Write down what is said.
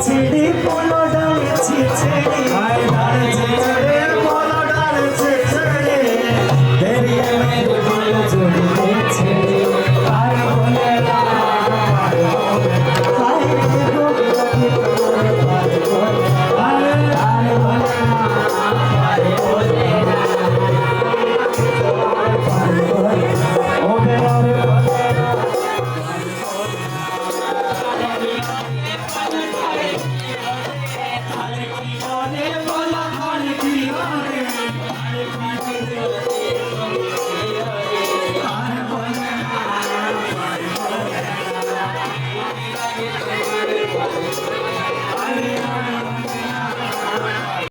ছিড়ি polo ডালে ছিড়ি হায় ডালে ছিড়ে পোলো ডালে ছিড়ি দেরিয়ে মেরে পোলো জড়িয়ে ছিড়ি আর বলে না হায় গো গতি তোমার পার করে আর বলে না হায় বলে না পার করে ও বেলা